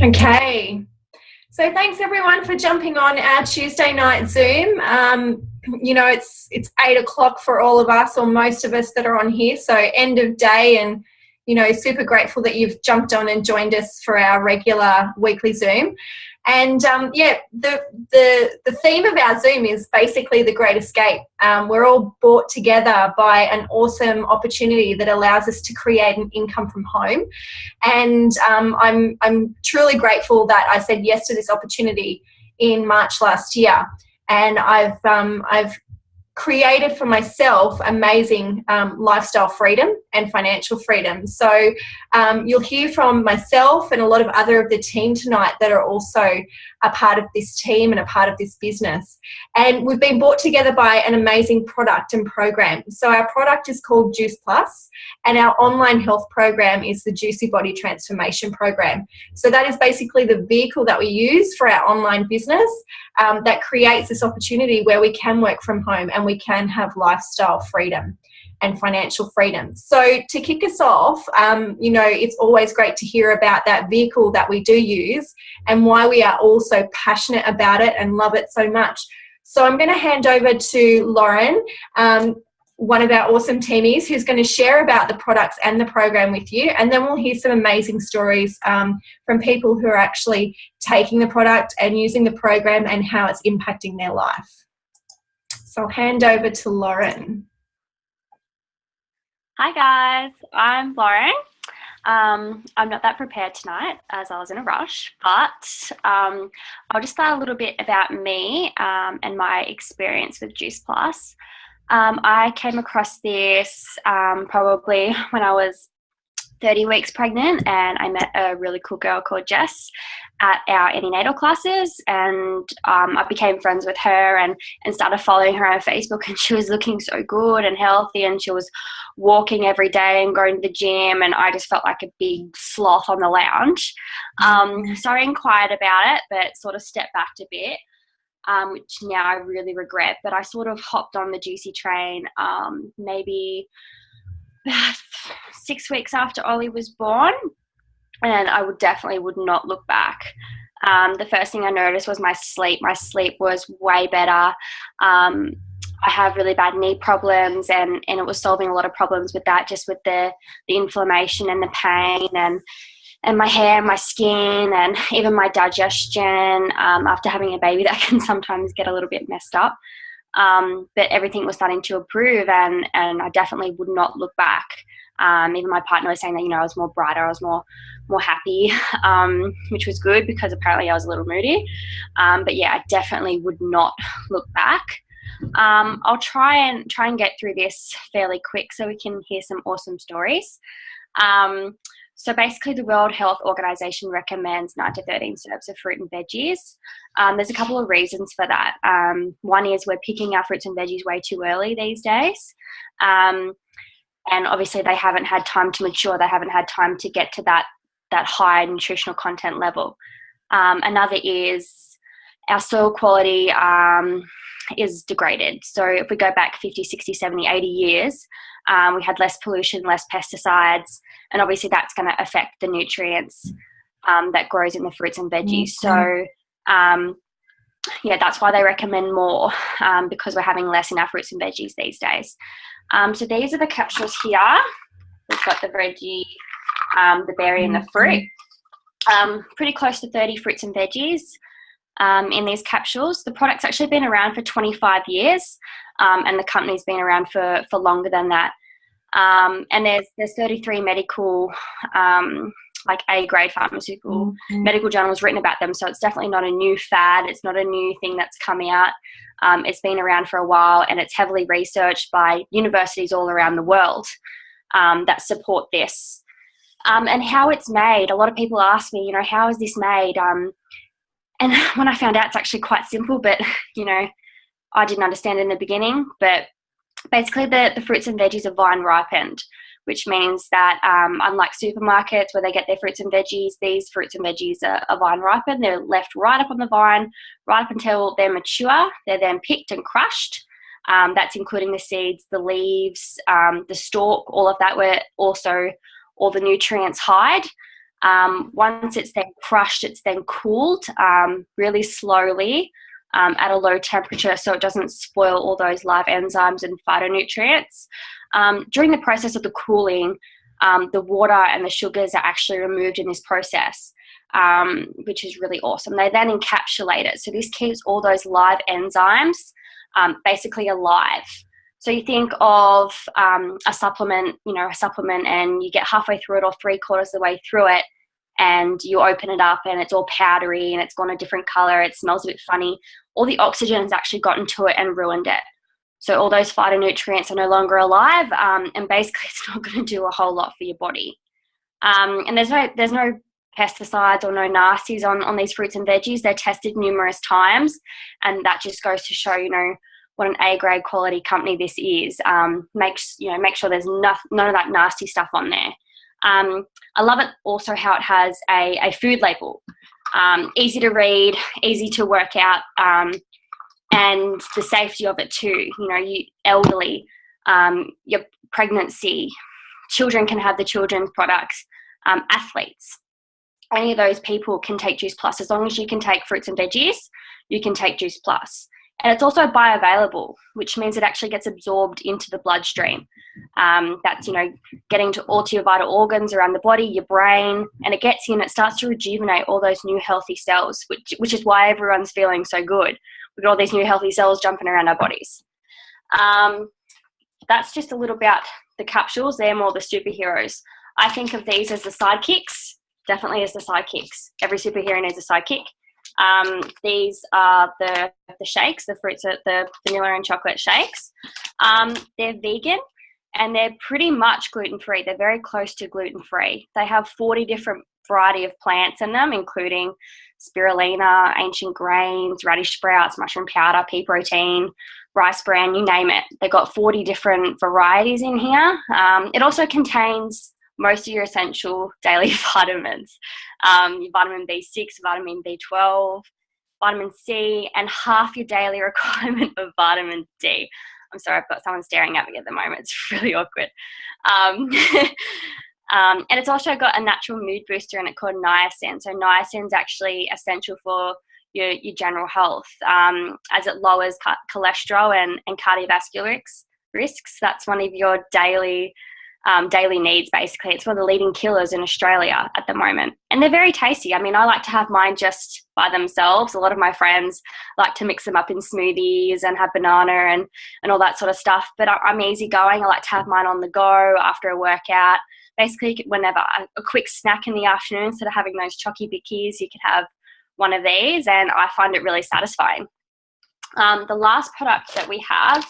Okay. So thanks everyone for jumping on our Tuesday night Zoom. It's 8 o'clock for all of us, or most of us that are on here. So end of day, and super grateful that you've jumped on and joined us for our regular weekly Zoom. And the theme of our Zoom is basically the Great Escape. We're all brought together by an awesome opportunity that allows us to create an income from home. And I'm truly grateful that I said yes to this opportunity in March last year. And I've created for myself amazing lifestyle freedom and financial freedom. So you'll hear from myself and a lot of other of the team tonight that are also a part of this team and a part of this business. And we've been brought together by an amazing product and program. So our product is called Juice Plus, and our online health program is the Juicy Body Transformation Program. So that is basically the vehicle that we use for our online business that creates this opportunity where we can work from home and we can have lifestyle freedom and financial freedom. So to kick us off, it's always great to hear about that vehicle that we do use and why we are all so passionate about it and love it so much. So I'm going to hand over to Lauren, one of our awesome teamies, who's going to share about the products and the program with you. And then we'll hear some amazing stories from people who are actually taking the product and using the program and how it's impacting their life. So I'll hand over to Lauren. Hi guys, I'm Lauren. I'm not that prepared tonight as I was in a rush, but I'll just start a little bit about me and my experience with Juice Plus. I came across this probably when I was 30 weeks pregnant, and I met a really cool girl called Jess at our antenatal classes, and I became friends with her and started following her on Facebook, and she was looking so good and healthy, and she was walking every day and going to the gym, and I just felt like a big sloth on the lounge. So I inquired about it, but sort of stepped back a bit, which now I really regret. But I sort of hopped on the Juicy train maybe 6 weeks after Ollie was born, and I definitely would not look back. The first thing I noticed was my sleep. My sleep was way better. I have really bad knee problems, and it was solving a lot of problems with that, just with the inflammation and the pain and my hair, my skin, and even my digestion. After having a baby, that can sometimes get a little bit messed up. But everything was starting to improve, and I definitely would not look back. Even my partner was saying that, I was more brighter, I was more happy, which was good because apparently I was a little moody. But yeah, I definitely would not look back. I'll try and get through this fairly quick so we can hear some awesome stories. So basically the World Health Organization recommends 9 to 13 serves of fruit and veggies. There's a couple of reasons for that. One is we're picking our fruits and veggies way too early these days. And obviously they haven't had time to mature. They haven't had time to get to that high nutritional content level. Another is our soil quality is degraded. So if we go back 50, 60, 70, 80 years, we had less pollution, less pesticides, and obviously that's going to affect the nutrients that grows in the fruits and veggies. So that's why they recommend more, because we're having less in our fruits and veggies these days. So these are the capsules here. We've got the veggie, the berry, and the fruit. Pretty close to 30 fruits and veggies in these capsules. The product's actually been around for 25 years, and the company's been around for longer than that. And there's 33 medical, like A-grade pharmaceutical medical journals written about them. So it's definitely not a new fad. It's not a new thing that's come out. It's been around for a while, and it's heavily researched by universities all around the world that support this. And how it's made, a lot of people ask me, how is this made? And when I found out, it's actually quite simple, but, I didn't understand in the beginning. But basically the fruits and veggies are vine ripened, which means that unlike supermarkets where they get their fruits and veggies, these fruits and veggies are vine ripened. They're left right up on the vine, right up until they're mature. They're then picked and crushed. That's including the seeds, the leaves, the stalk, all of that, where also all the nutrients hide. Once it's then crushed, it's then cooled really slowly at a low temperature so it doesn't spoil all those live enzymes and phytonutrients. During the process of the cooling, the water and the sugars are actually removed in this process, which is really awesome. They then encapsulate it. So this keeps all those live enzymes basically alive. So you think of a supplement, and you get halfway through it or 3/4 of the way through it, and you open it up and it's all powdery and it's gone a different color. It smells a bit funny. All the oxygen has actually gotten to it and ruined it. So all those phytonutrients are no longer alive, and basically it's not going to do a whole lot for your body. And there's no pesticides or no nasties on these fruits and veggies. They're tested numerous times, and that just goes to show, what an A-grade quality company this is. Make sure there's none of that nasty stuff on there. I love it also how it has a food label. Easy to read, easy to work out, and the safety of it too. You elderly, your pregnancy, children can have the children's products, athletes. Any of those people can take Juice Plus. As long as you can take fruits and veggies, you can take Juice Plus. And it's also bioavailable, which means it actually gets absorbed into the bloodstream. That's, getting to all to your vital organs around the body, your brain, and it gets in, it starts to rejuvenate all those new healthy cells, which is why everyone's feeling so good. We've got all these new healthy cells jumping around our bodies. That's just a little about the capsules. They're more the superheroes. I think of these as the sidekicks, definitely as the sidekicks. Every superhero needs a sidekick. These are the shakes, the fruits, the vanilla and chocolate shakes. They're vegan and they're pretty much gluten-free. They're very close to gluten-free. They have 40 different variety of plants in them, including spirulina, ancient grains, radish sprouts, mushroom powder, pea protein, rice bran, you name it. They've got 40 different varieties in here. It also contains most of your essential daily vitamins, your vitamin B6, vitamin B12, vitamin C, and half your daily requirement of vitamin D. I'm sorry, I've got someone staring at me at the moment. It's really awkward. And it's also got a natural mood booster in it called niacin. So niacin is actually essential for your general health, as it lowers cholesterol and cardiovascular risks. That's one of your daily needs, basically. It's one of the leading killers in Australia at the moment. And they're very tasty. I mean, I like to have mine just by themselves. A lot of my friends like to mix them up in smoothies and have banana and all that sort of stuff. But I'm easygoing. I like to have mine on the go after a workout. Basically, whenever a quick snack in the afternoon, instead of having those chocky bickies, you could have one of these, and I find it really satisfying. The last product that we have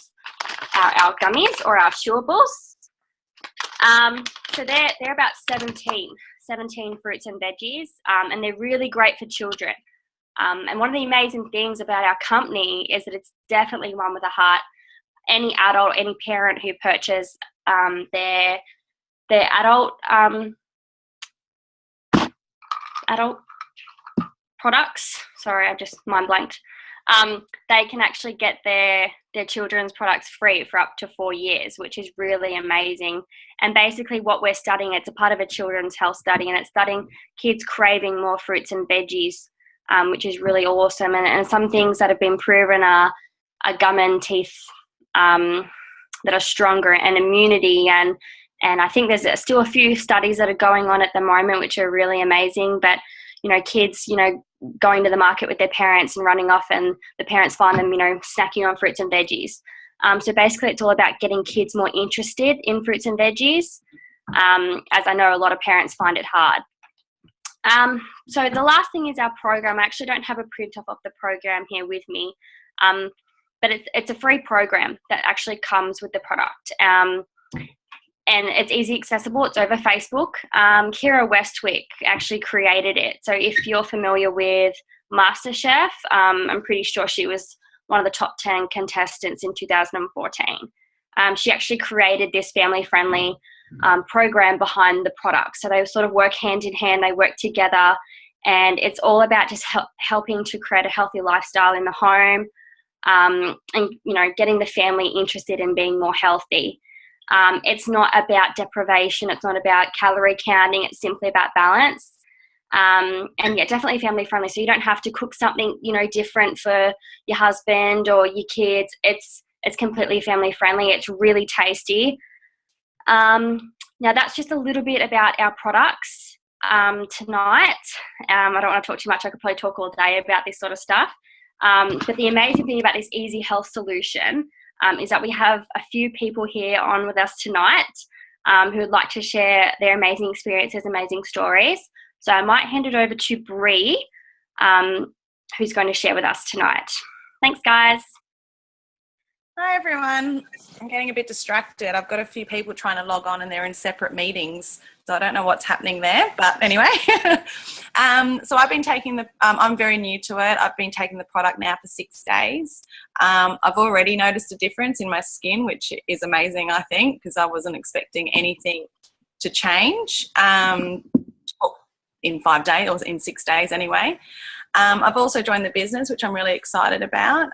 are our gummies or our chewables. So they're about 17 fruits and veggies, and they're really great for children. And one of the amazing things about our company is that it's definitely one with a heart. Any adult, any parent who purchases their adult products, sorry, I just mind blanked, they can actually get their children's products free for up to 4 years, which is really amazing. And basically what we're studying, it's a part of a children's health study, and it's studying kids craving more fruits and veggies, which is really awesome. And some things that have been proven are gum and teeth that are stronger, and immunity, and I think there's still a few studies that are going on at the moment which are really amazing. But kids going to the market with their parents and running off, and the parents find them snacking on fruits and veggies. So basically it's all about getting kids more interested in fruits and veggies, as I know a lot of parents find it hard. So the last thing is our program. I actually don't have a print off of the program here with me, but it's a free program that actually comes with the product. And it's easy accessible. It's over Facebook. Kira Westwick actually created it. So if you're familiar with MasterChef, I'm pretty sure she was one of the top 10 contestants in 2014. She actually created this family-friendly program behind the product. So they sort of work hand in hand. They work together, and it's all about just helping to create a healthy lifestyle in the home, and getting the family interested in being more healthy. It's not about deprivation. It's not about calorie counting. It's simply about balance. And yeah, definitely family friendly. So you don't have to cook something, you know, different for your husband or your kids. It's completely family friendly. It's really tasty. Now that's just a little bit about our products tonight. I don't want to talk too much. I could probably talk all day about this sort of stuff. But the amazing thing about this easy health solution is that we have a few people here on with us tonight who would like to share their amazing experiences, amazing stories. So I might hand it over to Bree, who's going to share with us tonight. Thanks, guys. Hi, everyone. I'm getting a bit distracted. I've got a few people trying to log on and they're in separate meetings, so I don't know what's happening there. But anyway, so I've been taking I'm very new to it. I've been taking the product now for 6 days. I've already noticed a difference in my skin, which is amazing, I think, because I wasn't expecting anything to change in 5 days or in 6 days anyway. I've also joined the business, which I'm really excited about.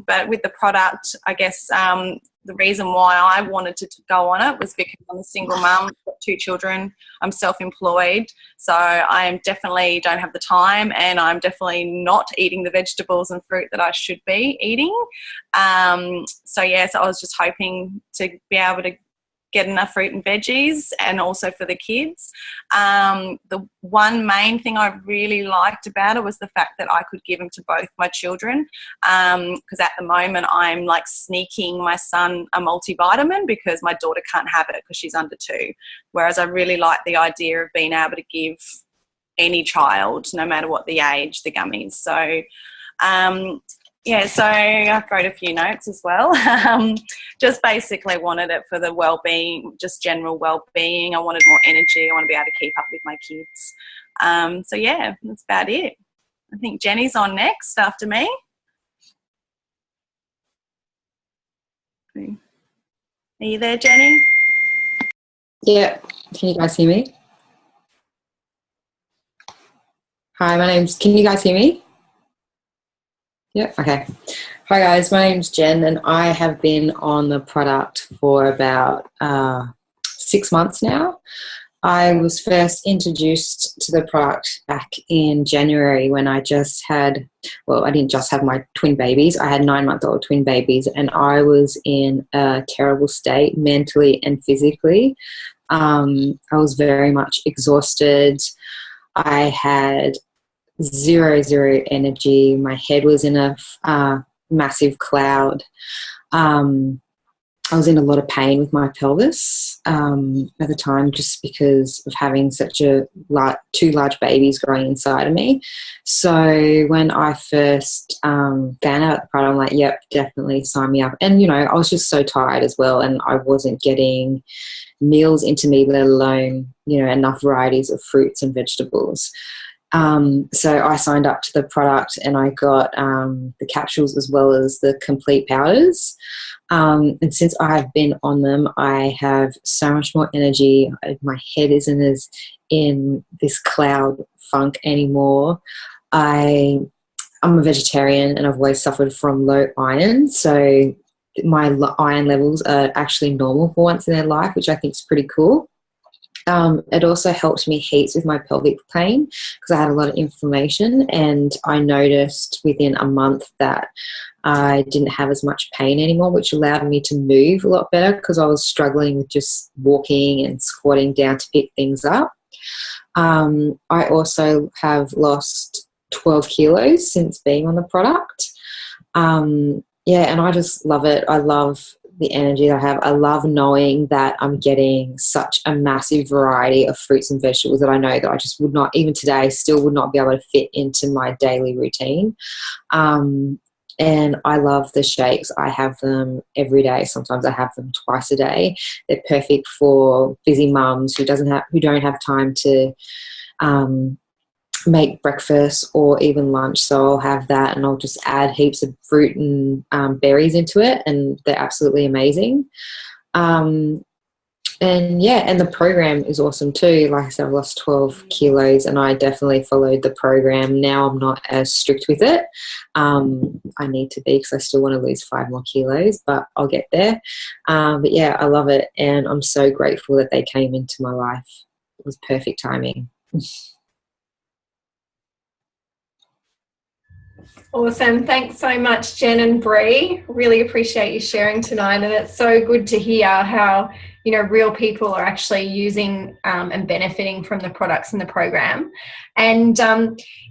But with the product, I guess the reason why I wanted to go on it was because I'm a single mum, I've got 2 children, I'm self-employed, so I definitely don't have the time, and I'm definitely not eating the vegetables and fruit that I should be eating. So I was just hoping to be able to get enough fruit and veggies, and also for the kids. The one main thing I really liked about it was the fact that I could give them to both my children, because at the moment I'm like sneaking my son a multivitamin because my daughter can't have it because she's under 2, whereas I really like the idea of being able to give any child, no matter what the age, the gummies. So so I wrote a few notes as well. Just basically wanted it for the well-being, just general well-being. I wanted more energy. I want to be able to keep up with my kids. That's about it. I think Jenny's on next after me. Are you there, Jenny? Yeah. Can you guys hear me? Hi, can you guys hear me? Yeah, okay. Hi guys, my name's Jen and I have been on the product for about 6 months now. I was first introduced to the product back in January when I just had, I didn't just have my twin babies, I had 9-month-old twin babies, and I was in a terrible state mentally and physically. I was very much exhausted. I had zero energy. My head was in a massive cloud. I was in a lot of pain with my pelvis at the time, just because of having such 2 large babies growing inside of me. So when I first found out the product, I'm like, yep, definitely sign me up. And, I was just so tired as well, and I wasn't getting meals into me, let alone, enough varieties of fruits and vegetables. So I signed up to the product and I got the capsules as well as the complete powders. And since I've been on them, I have so much more energy. My head isn't as in this cloud funk anymore. I'm a vegetarian and I've always suffered from low iron. So my iron levels are actually normal for once in their life, which I think is pretty cool. It also helped me heaps with my pelvic pain because I had a lot of inflammation, and I noticed within a month that I didn't have as much pain anymore, which allowed me to move a lot better because I was struggling with just walking and squatting down to pick things up. I also have lost 12 kilos since being on the product. And I just love it. I love the energy I have. I love knowing that I'm getting such a massive variety of fruits and vegetables that I know that I just would not, even today, still would not be able to fit into my daily routine. And I love the shakes. I have them every day. Sometimes I have them twice a day. They're perfect for busy mums who don't have time to make breakfast or even lunch. So I'll have that and I'll just add heaps of fruit and berries into it, and they're absolutely amazing. And the program is awesome too. Like I said, I've lost 12 kilos and I definitely followed the program. Now I'm not as strict with it. I need to be because I still want to lose 5 more kilos, but I'll get there. I love it, and I'm so grateful that they came into my life. It was perfect timing. Awesome. Thanks so much, Jen and Bree. Really appreciate you sharing tonight. And it's so good to hear how, you know, real people are actually using and benefiting from the products in the program. And,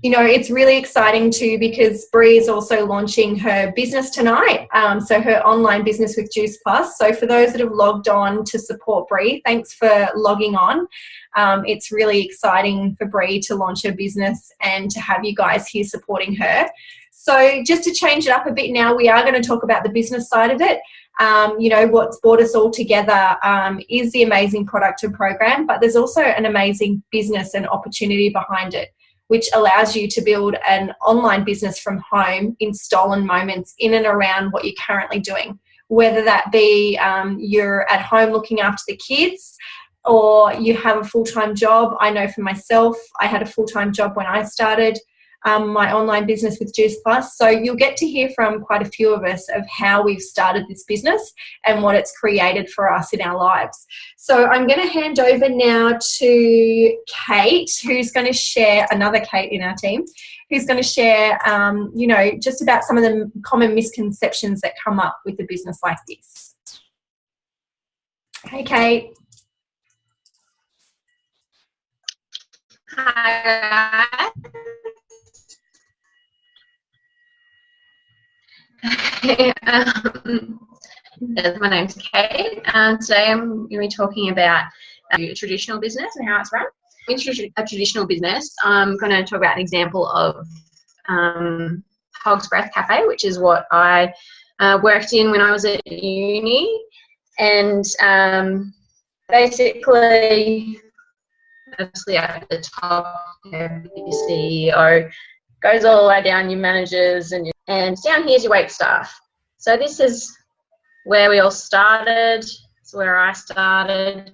you know, it's really exciting too because Bree is also launching her business tonight. So her online business with Juice Plus. So for those that have logged on to support Bree, thanks for logging on. It's really exciting for Bree to launch her business and to have you guys here supporting her. So just to change it up a bit now, we are going to talk about the business side of it. You know, what's brought us all together is the amazing product and program, but there's also an amazing business and opportunity behind it, which allows you to build an online business from home in stolen moments in and around what you're currently doing, whether that be you're at home looking after the kids, or you have a full-time job. I know for myself, I had a full-time job when I started my online business with Juice Plus. So you'll get to hear from quite a few of us of how we've started this business and what it's created for us in our lives. So I'm going to hand over now to Kate, who's going to share, another Kate in our team, who's going to share, you know, just about some of the common misconceptions that come up with a business like this. Hey, Kate. Hi. My name's Kate, and today I'm going to be talking about a traditional business and how it's run. In a traditional business, I'm going to talk about an example of Hog's Breath Cafe, which is what I worked in when I was at uni. And basically, obviously at the top, you know, your CEO, goes all the way down, your managers, and down here is your wait staff. So this is where we all started. It's where I started.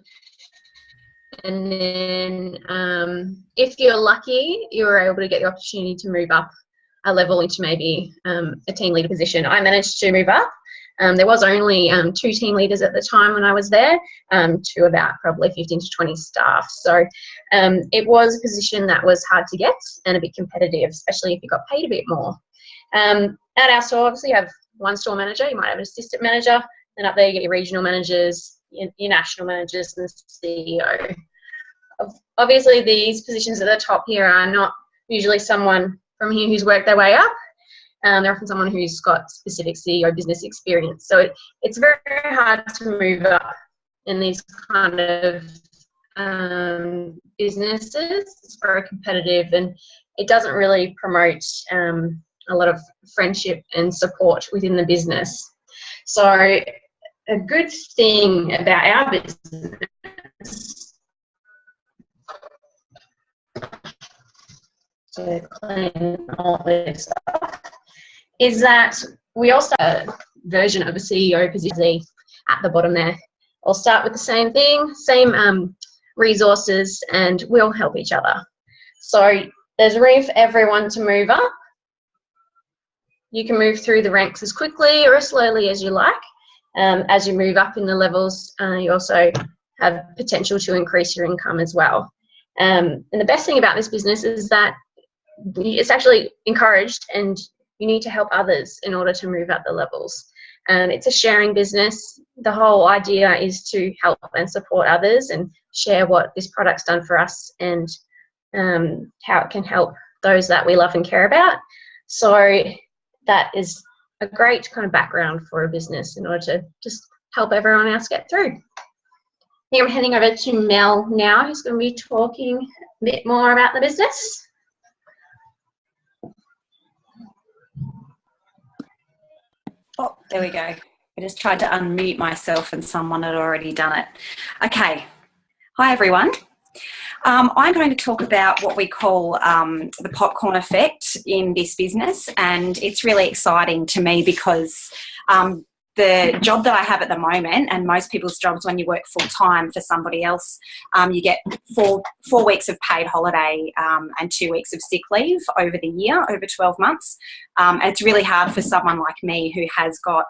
And then if you're lucky, you were able to get the opportunity to move up a level into maybe a team leader position. I managed to move up. There was only 2 team leaders at the time when I was there, to about probably 15 to 20 staff. So it was a position that was hard to get and a bit competitive, especially if you got paid a bit more. At our store, obviously, you have one store manager, you might have an assistant manager, and up there you get your regional managers, your national managers, and the CEO. Obviously, these positions at the top here are not usually someone from here who's worked their way up. They're often someone who's got specific CEO business experience. So it's very hard to move up in these kind of businesses. It's very competitive, and it doesn't really promote a lot of friendship and support within the business. So a good thing about our business, to clean all this stuff, is that we also have a version of a CEO position at the bottom there. I'll start with the same thing, same resources, and we'll help each other. So there's room for everyone to move up. You can move through the ranks as quickly or as slowly as you like. As you move up in the levels, you also have potential to increase your income as well. And the best thing about this business is that it's actually encouraged, and you need to help others in order to move up the levels. It's a sharing business. The whole idea is to help and support others and share what this product's done for us and how it can help those that we love and care about. So that is a great kind of background for a business in order to just help everyone else get through. I think I'm heading over to Mel now, who's going to be talking a bit more about the business. Oh, there we go. I just tried to unmute myself and someone had already done it. Okay. Hi, everyone. I'm going to talk about what we call the popcorn effect in this business, and it's really exciting to me because the job that I have at the moment, and most people's jobs when you work full-time for somebody else, you get four weeks of paid holiday and 2 weeks of sick leave over the year, over 12 months. And it's really hard for someone like me who has got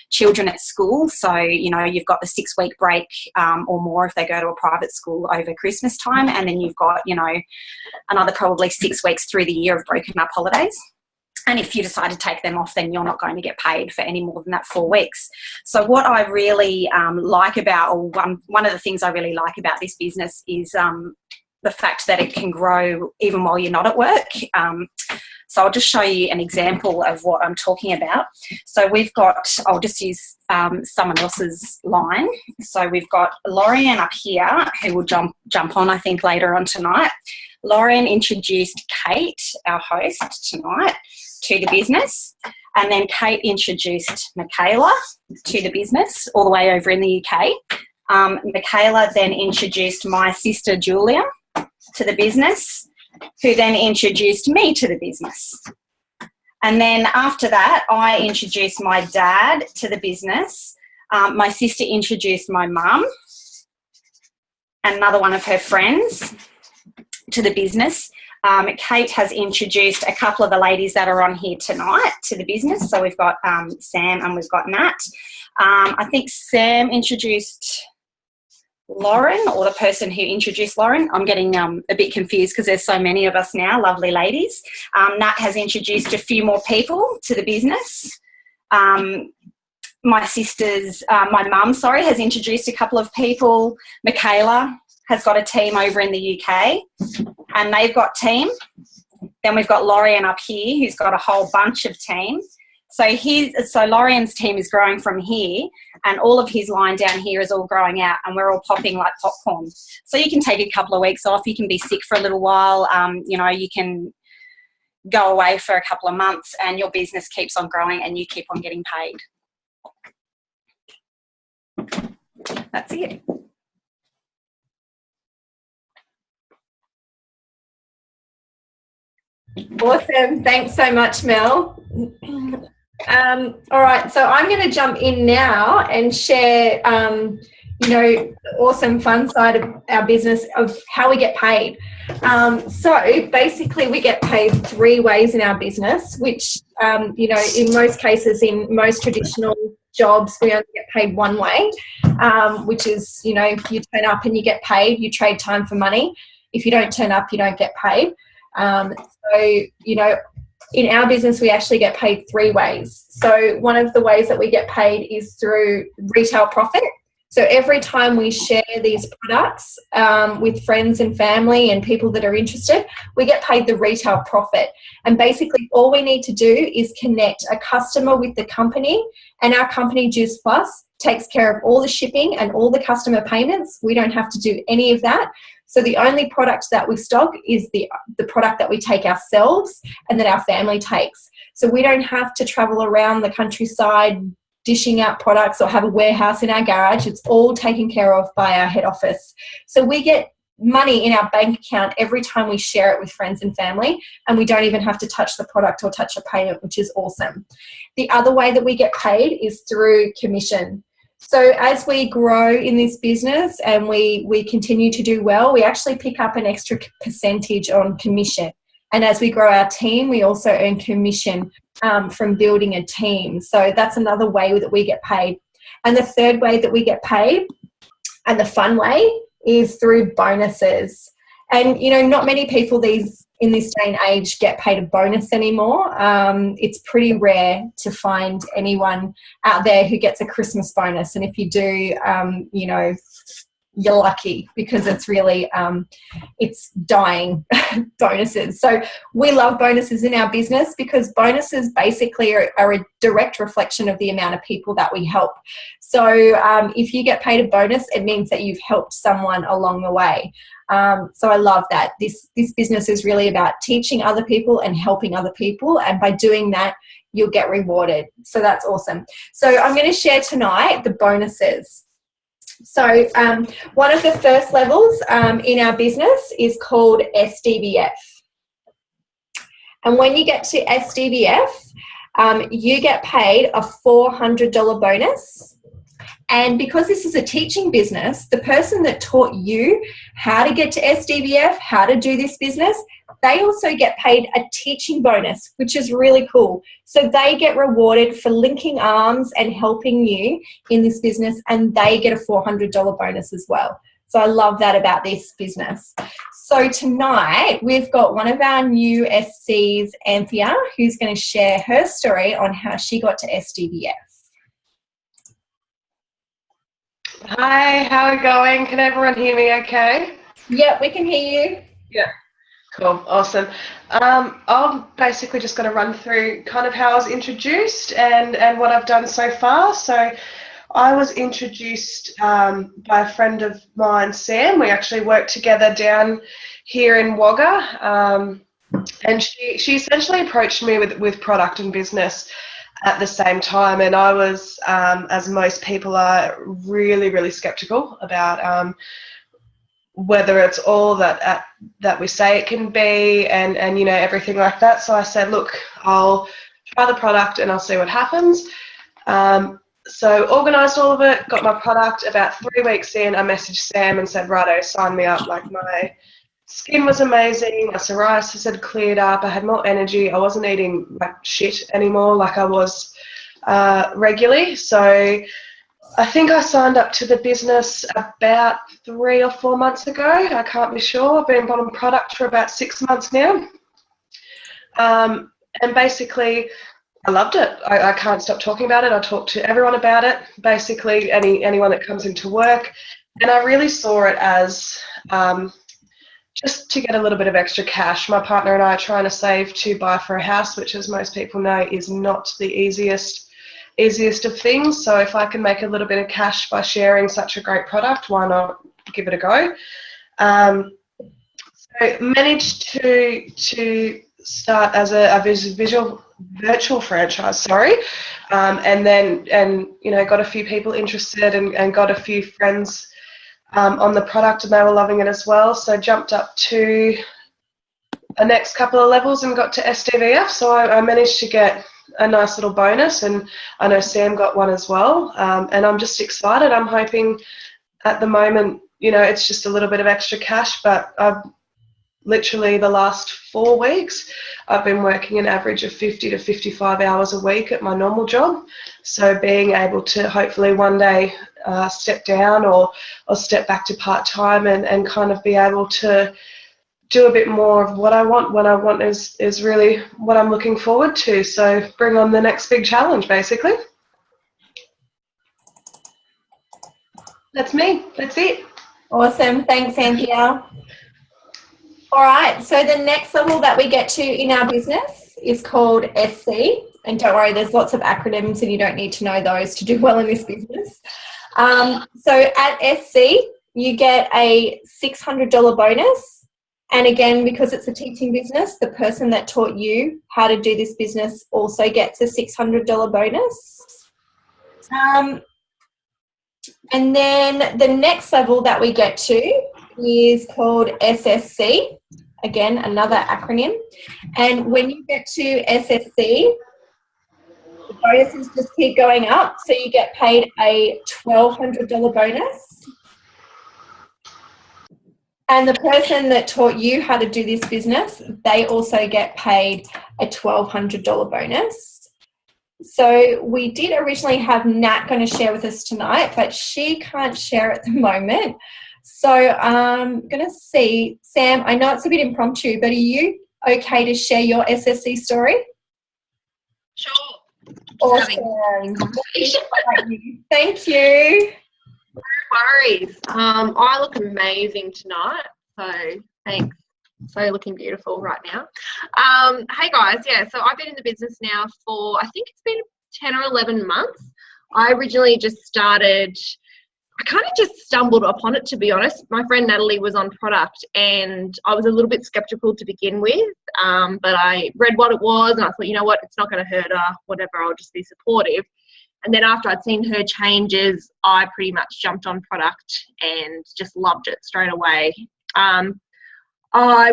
children at school. So, you know, you've got the 6-week break or more if they go to a private school over Christmas time, and then you've got, you know, another probably 6 weeks through the year of broken up holidays. And if you decide to take them off, then you're not going to get paid for any more than that 4 weeks. So what I really like about, or one of the things I really like about this business is the fact that it can grow even while you're not at work. So I'll just show you an example of what I'm talking about. So we've got, I'll just use someone else's line. So we've got Lorian up here, who will jump on, I think, later on tonight. Lorian introduced Kate, our host tonight, to the business. And then Kate introduced Michaela to the business all the way over in the UK. Michaela then introduced my sister Julia to the business, who then introduced me to the business. And then after that, I introduced my dad to the business. My sister introduced my mum and another one of her friends to the business. Kate has introduced a couple of the ladies that are on here tonight to the business. So we've got Sam and we've got Nat. I think Sam introduced Lauren, or the person who introduced Lauren. I'm getting a bit confused because there's so many of us now, lovely ladies. Nat has introduced a few more people to the business. My mum, has introduced a couple of people. Michaela has got a team over in the UK, and they've got team. Then we've got Lorian up here, who's got a whole bunch of team. So Lorian's team is growing from here, and all of his line down here is all growing out, and we're all popping like popcorn. So you can take a couple of weeks off. You can be sick for a little while. You can go away for a couple of months, and your business keeps on growing, and you keep on getting paid. That's it. Awesome. Thanks so much, Mel. All right, so I'm going to jump in now and share, the awesome fun side of our business of how we get paid. So basically we get paid 3 ways in our business, which, in most cases, in most traditional jobs, we only get paid 1 way, which is, you turn up and you get paid, you trade time for money. If you don't turn up, you don't get paid. In our business, we actually get paid 3 ways. So one of the ways that we get paid is through retail profit. So every time we share these products with friends and family and people that are interested, we get paid the retail profit. And basically all we need to do is connect a customer with the company, and our company, Juice Plus, takes care of all the shipping and all the customer payments. We don't have to do any of that. So the only product that we stock is the product that we take ourselves and that our family takes. So we don't have to travel around the countryside dishing out products or have a warehouse in our garage. It's all taken care of by our head office. So we get money in our bank account every time we share it with friends and family, and we don't even have to touch the product or touch a payment, which is awesome. The other way that we get paid is through commission. So as we grow in this business and we continue to do well, we actually pick up an extra percentage on commission. And as we grow our team, we also earn commission from building a team. So that's another way that we get paid. And the third way that we get paid, and the fun way, is through bonuses. And, not many people in this day and age get paid a bonus anymore. It's pretty rare to find anyone out there who gets a Christmas bonus. And if you do, you're lucky, because it's really, it's dying bonuses. So we love bonuses in our business, because bonuses basically are a direct reflection of the amount of people that we help. So if you get paid a bonus, it means that you've helped someone along the way. So I love that. This business is really about teaching other people and helping other people. And by doing that, you'll get rewarded. So that's awesome. So I'm going to share tonight the bonuses. So one of the first levels in our business is called SDBF. And when you get to SDBF, you get paid a $400 bonus. And because this is a teaching business, the person that taught you how to get to SDBF, how to do this business, they also get paid a teaching bonus, which is really cool. So they get rewarded for linking arms and helping you in this business, and they get a $400 bonus as well. So I love that about this business. So tonight we've got one of our new SCs, Anthea, who's going to share her story on how she got to SDVF. Hi, how are you going? Can everyone hear me okay? Yep, we can hear you. Yeah. Cool, awesome. I'm basically just going to run through kind of how I was introduced and what I've done so far. So I was introduced by a friend of mine, Sam. We actually worked together down here in Wagga, and she essentially approached me with product and business at the same time, and I was, as most people are, really, really skeptical about whether it's all that we say it can be, and you know, everything like that. So I said, look, I'll try the product and I'll see what happens. So organised all of it, got my product. About 3 weeks in, I messaged Sam and said, righto, sign me up. Like, my skin was amazing, my psoriasis had cleared up, I had more energy, I wasn't eating like shit anymore like I was regularly. So I think I signed up to the business about 3 or 4 months ago. I can't be sure. I've been on product for about 6 months now. And basically, I loved it. I can't stop talking about it. I talk to everyone about it, basically anyone that comes into work. And I really saw it as just to get a little bit of extra cash. My partner and I are trying to save to buy for a house, which, as most people know, is not the easiest of things. So if I can make a little bit of cash by sharing such a great product, why not give it a go? So managed to start as a virtual franchise, and you know, got a few people interested and got a few friends on the product, and they were loving it as well. So jumped up to the next couple of levels and got to SDVF. So I managed to get a nice little bonus, and I know Sam got one as well. And I'm just excited. I'm hoping at the moment, you know, it's just a little bit of extra cash, but I've literally the last 4 weeks, I've been working an average of 50 to 55 hours a week at my normal job. So being able to hopefully one day step down or step back to part-time and kind of be able to do a bit more of what I want is really what I'm looking forward to. So bring on the next big challenge, basically. That's me. That's it. Awesome. Thanks, Anthea. All right, so the next level that we get to in our business is called SC. And don't worry, there's lots of acronyms and you don't need to know those to do well in this business. So at SC, you get a $600 bonus. And again, because it's a teaching business, the person that taught you how to do this business also gets a $600 bonus. And then the next level that we get to is called SSC. Again, another acronym. And when you get to SSC, the bonuses just keep going up. So you get paid a $1,200 bonus. And the person that taught you how to do this business, they also get paid a $1,200 bonus. So we did originally have Nat going to share with us tonight, but she can't share at the moment. So I'm going to see, Sam, I know it's a bit impromptu, but are you okay to share your SSC story? Sure. Awesome. Thank you. No worries. I look amazing tonight, so thanks. So looking beautiful right now. Hey guys, yeah, so I've been in the business now for, I think it's been 10 or 11 months. I originally just started, I kind of just stumbled upon it, to be honest. My friend Natalie was on product and I was a little bit skeptical to begin with, but I read what it was and I thought, you know what, it's not going to hurt her, whatever, I'll just be supportive. And then after I'd seen her changes, I pretty much jumped on product and just loved it straight away.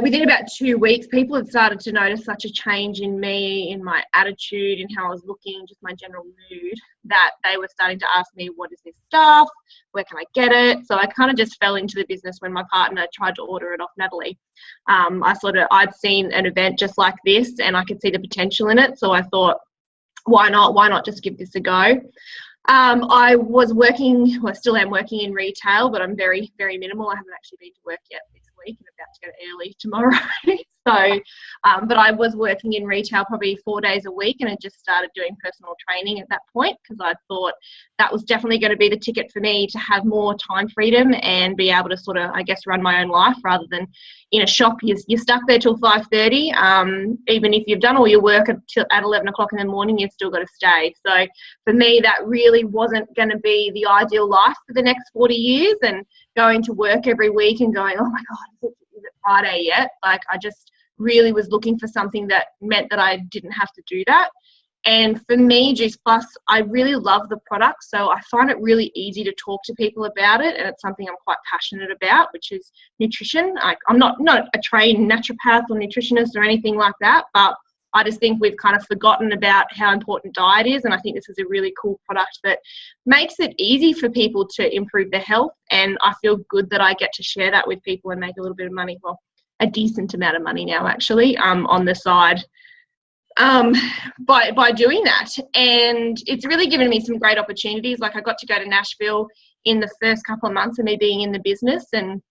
Within about 2 weeks, people had started to notice such a change in me, in my attitude, in how I was looking, just my general mood, that they were starting to ask me, what is this stuff? Where can I get it? So I kind of just fell into the business when my partner tried to order it off Natalie. I'd seen an event just like this and I could see the potential in it. So I thought, why not just give this a go? I was working, well, I still am working in retail, but I'm very, very minimal. I haven't actually been to work yet this week and about to go early tomorrow. But I was working in retail probably 4 days a week, and I just started doing personal training at that point because I thought that was definitely going to be the ticket for me to have more time freedom and be able to sort of, I guess, run my own life rather than in a shop. You're stuck there till 5:30. Even if you've done all your work at 11 o'clock in the morning, you've still got to stay. So for me, that really wasn't going to be the ideal life for the next 40 years, and going to work every week and going, oh my God, is it Friday yet? Like, I just really was looking for something that meant that I didn't have to do that. And for me, Juice Plus, I really love the product, so I find it really easy to talk to people about it, and it's something I'm quite passionate about, which is nutrition. I'm not a trained naturopath or nutritionist or anything like that, but I just think we've kind of forgotten about how important diet is, and I think this is a really cool product that makes it easy for people to improve their health, and I feel good that I get to share that with people and make a little bit of money, well, a decent amount of money now actually, on the side by doing that. And it's really given me some great opportunities. Like, I got to go to Nashville in the first couple of months of me being in the business, and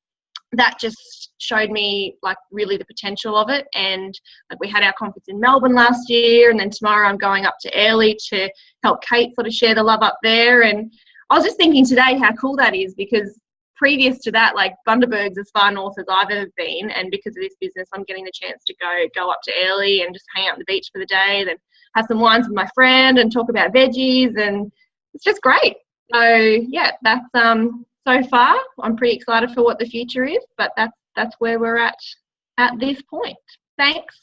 that just showed me like really the potential of it. And like, we had our conference in Melbourne last year, and then tomorrow I'm going up to Airlie to help Kate sort of share the love up there. And I was just thinking today how cool that is, because previous to that, like, Bundaberg's as far north as I've ever been, and because of this business I'm getting the chance to go up to Airlie and just hang out on the beach for the day, then have some wines with my friend and talk about veggies, and it's just great. So yeah, that's so far I'm pretty excited for what the future is, but that's where we're at this point. Thanks.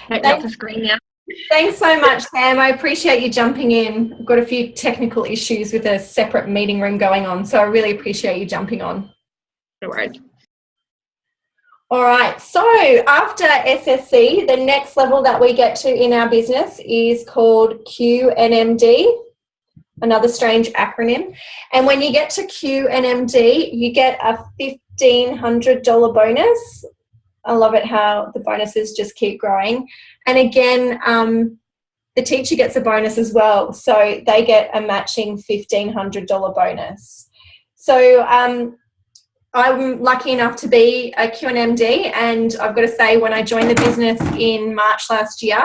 Open up the screen now. Thanks so much, Sam. I appreciate you jumping in. I've got a few technical issues with a separate meeting room going on, so I really appreciate you jumping on. No worries. All right, so after SSC, the next level that we get to in our business is called QNMD, another strange acronym. And when you get to QNMD, you get a $1,500 bonus. I love it how the bonuses just keep growing. And again, the teacher gets a bonus as well. So they get a matching $1,500 bonus. So I'm lucky enough to be a QNMD, and I've got to say, when I joined the business in March last year,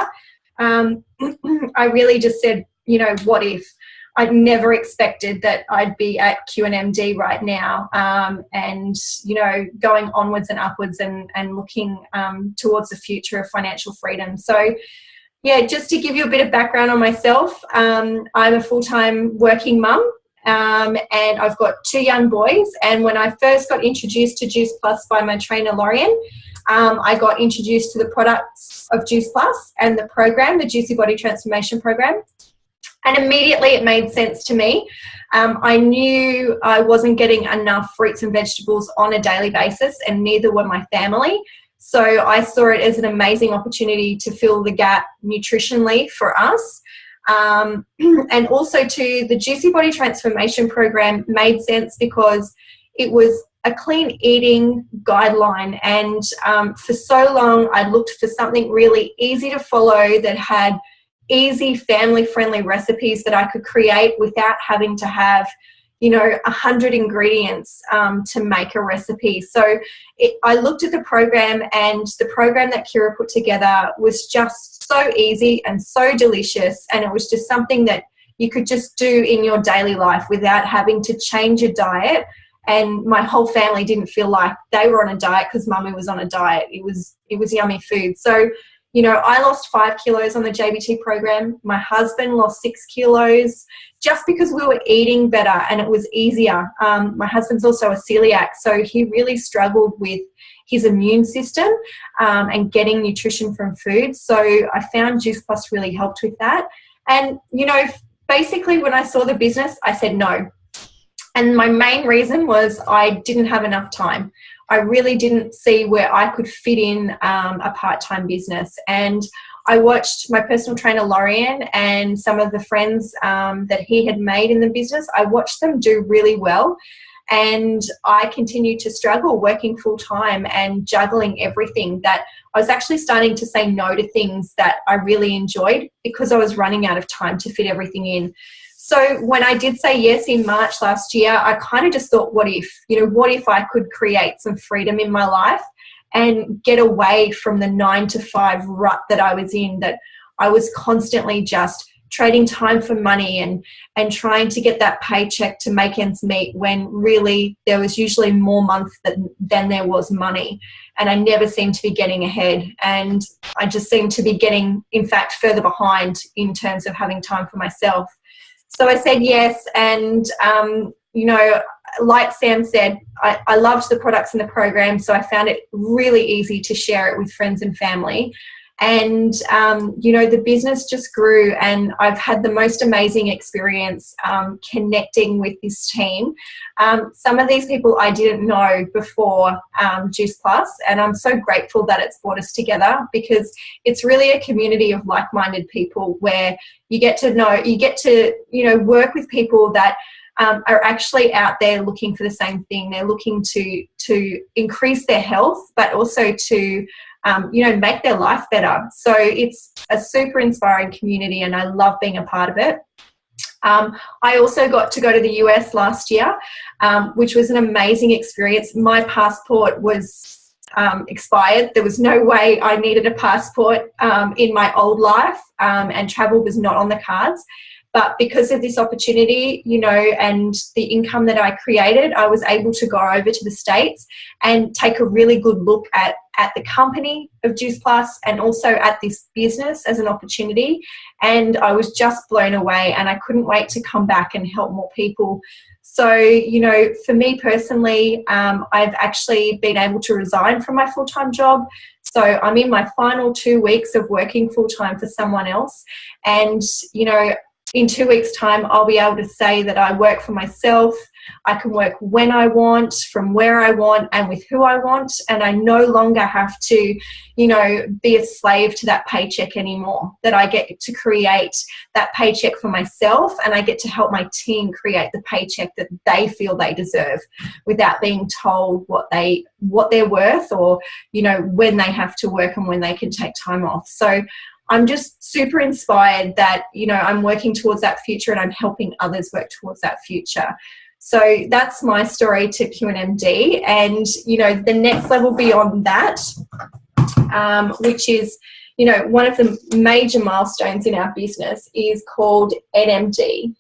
I really just said, you know, what if? I'd never expected that I'd be at QNMD right now, and, you know, going onwards and upwards and looking towards the future of financial freedom. So, yeah, just to give you a bit of background on myself, I'm a full-time working mum, and I've got 2 young boys. And when I first got introduced to Juice Plus by my trainer, Lorian, I got introduced to the products of Juice Plus and the program, the Juicy Body Transformation Program. And immediately it made sense to me. I knew I wasn't getting enough fruits and vegetables on a daily basis, and neither were my family. So I saw it as an amazing opportunity to fill the gap nutritionally for us. And also too, the Juicy Body Transformation Program made sense because it was a clean eating guideline. And for so long, I looked for something really easy to follow that had easy family-friendly recipes that I could create without having to have, you know, 100 ingredients to make a recipe. So I looked at the program, and the program that Kira put together was just so easy and so delicious, and it was just something that you could just do in your daily life without having to change your diet. And my whole family didn't feel like they were on a diet because Mummy was on a diet. It was yummy food. So, you know, I lost 5 kilos on the JBT program. My husband lost 6 kilos just because we were eating better and it was easier. My husband's also a celiac, so he really struggled with his immune system and getting nutrition from food. So I found Juice Plus really helped with that. And, you know, basically when I saw the business, I said no. And my main reason was I didn't have enough time. I really didn't see where I could fit in a part-time business. And I watched my personal trainer, Lorian, and some of the friends that he had made in the business. I watched them do really well. And I continued to struggle working full-time and juggling everything, that I was actually starting to say no to things that I really enjoyed because I was running out of time to fit everything in. So when I did say yes in March last year, I kind of just thought, what if I could create some freedom in my life and get away from the 9-to-5 rut that I was in, that I was constantly just trading time for money and trying to get that paycheck to make ends meet, when really there was usually more month than there was money. And I never seemed to be getting ahead. And I just seemed to be getting, in fact, further behind in terms of having time for myself. So I said yes. And, like Sam said, I loved the products in the program. So I found it really easy to share it with friends and family. And, the business just grew, and I've had the most amazing experience connecting with this team. Some of these people I didn't know before Juice Plus, and I'm so grateful that it's brought us together, because it's really a community of like-minded people where you get to work with people that are actually out there looking for the same thing. They're looking to increase their health, but also to make their life better. So it's a super inspiring community, and I love being a part of it. I also got to go to the US last year, which was an amazing experience. My passport was expired. There was no way I needed a passport in my old life, and travel was not on the cards. But because of this opportunity, and the income that I created, I was able to go over to the States and take a really good look at the company of Juice Plus, and also at this business as an opportunity. And I was just blown away, and I couldn't wait to come back and help more people. So, for me personally, I've actually been able to resign from my full-time job. So I'm in my final 2 weeks of working full-time for someone else. And, in 2 weeks' time, I'll be able to say that I work for myself. I can work when I want, from where I want, and with who I want. And I no longer have to, be a slave to that paycheck anymore. That I get to create that paycheck for myself, and I get to help my team create the paycheck that they feel they deserve, without being told what they're worth, or, when they have to work and when they can take time off. So I'm just super inspired that, I'm working towards that future, and I'm helping others work towards that future. So that's my story to QNMD. And, the next level beyond that, which is, one of the major milestones in our business, is called NMD.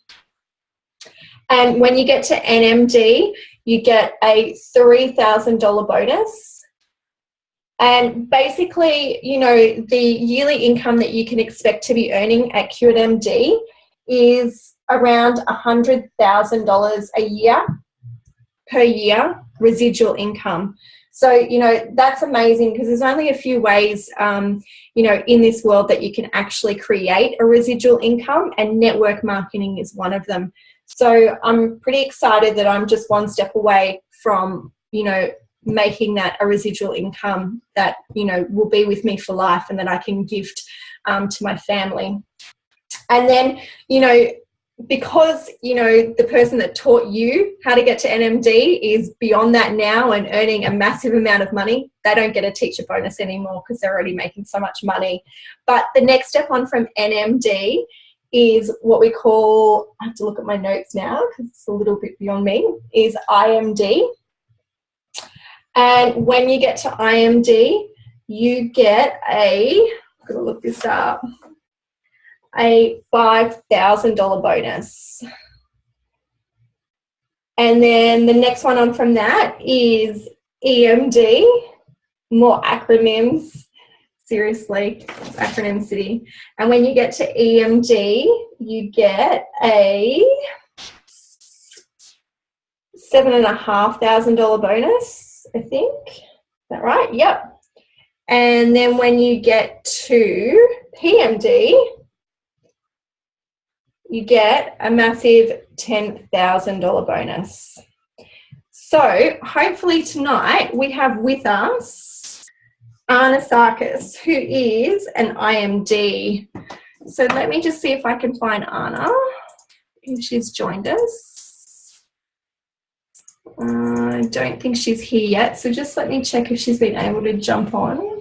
And when you get to NMD, you get a $3,000 bonus. And basically, the yearly income that you can expect to be earning at QNMD is around $100,000 a year, per year, residual income. So, that's amazing, because there's only a few ways, in this world that you can actually create a residual income, and network marketing is one of them. So I'm pretty excited that I'm just one step away from, making that a residual income that, will be with me for life, and that I can gift to my family. And then, because, the person that taught you how to get to NMD is beyond that now and earning a massive amount of money, they don't get a teacher bonus anymore, because they're already making so much money. But the next step on from NMD is what we call, I have to look at my notes now because it's a little bit beyond me, is IMD. And when you get to IMD, you get I'm going to look this up, a $5,000 bonus. And then the next one on from that is EMD, more acronyms. Seriously, it's acronym city. And when you get to EMD, you get a $7,500 bonus. I think. Is that right? Yep. And then when you get to PMD, you get a massive $10,000 bonus. So hopefully tonight we have with us Anna Sarkis, who is an IMD. So let me just see if I can find Anna, if she's joined us. I don't think she's here yet, so just let me check if she's been able to jump on.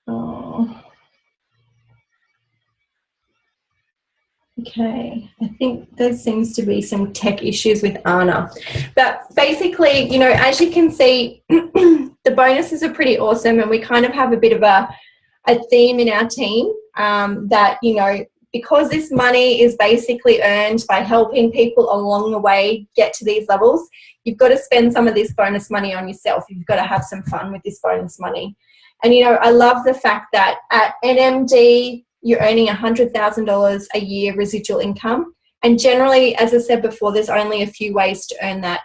Oh. Okay, I think there seems to be some tech issues with Anna. But basically, you know, as you can see, the bonuses are pretty awesome, and we kind of have a bit of a theme in our team that, you know, because this money is basically earned by helping people along the way get to these levels, you've got to spend some of this bonus money on yourself. You've got to have some fun with this bonus money. And, you know, I love the fact that at NMD, you're earning $100,000 a year residual income. And generally, as I said before, there's only a few ways to earn that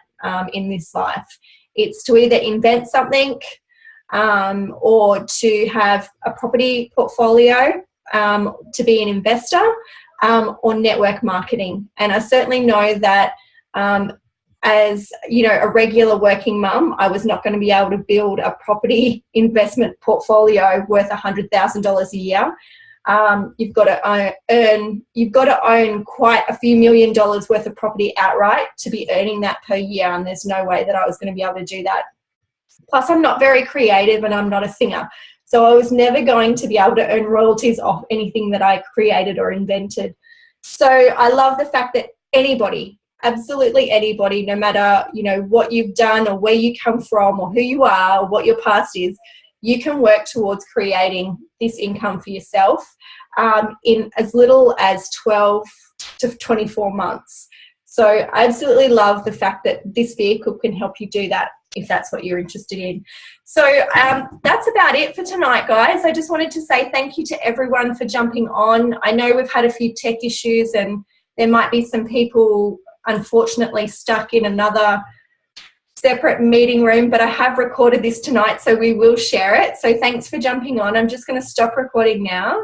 in this life. It's to either invent something or to have a property portfolio, to be an investor, or network marketing. And I certainly know that as, you know, a regular working mum, I was not going to be able to build a property investment portfolio worth $100,000 a year. You've got to own quite a few $1 million worth of property outright to be earning that per year, and there's no way that I was going to be able to do that. Plus, I'm not very creative and I'm not a singer, so I was never going to be able to earn royalties off anything that I created or invented. So I love the fact that anybody, absolutely anybody, no matter, you know, what you've done or where you come from or who you are or what your past is, you can work towards creating this income for yourself in as little as 12 to 24 months. So I absolutely love the fact that this vehicle can help you do that if that's what you're interested in. So that's about it for tonight, guys. I just wanted to say thank you to everyone for jumping on. I know we've had a few tech issues and there might be some people unfortunately stuck in another separate meeting room, but I have recorded this tonight, so we will share it. So thanks for jumping on. I'm just going to stop recording now.